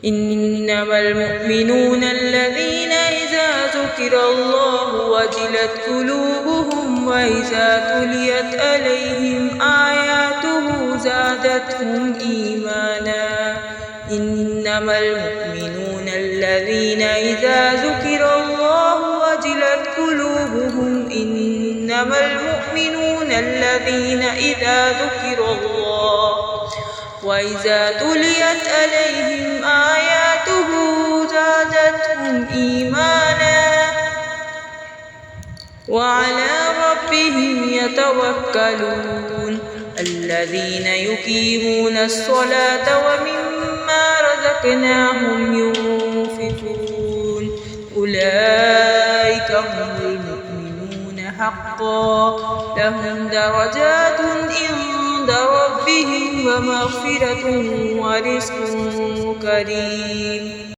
إنما المؤمنون الذين إذا ذكر الله وجلت قلوبهم وإذا تليت عليهم آياته زادتهم إيمانا. إنما المؤمنون الذين إذا ذكر الله وجلت قلوبهم إنما المؤمنون الذين إذا ذكر الله وإذا تليت عليهم آياته زادتهم إيمانا وعلى ربهم يتوكلون. الذين يقيمون الصلاة ومما رزقناهم ينفقون أولئك هم المؤمنون حقا لهم درجات عند ربهم ومغفرة ورزق كريم.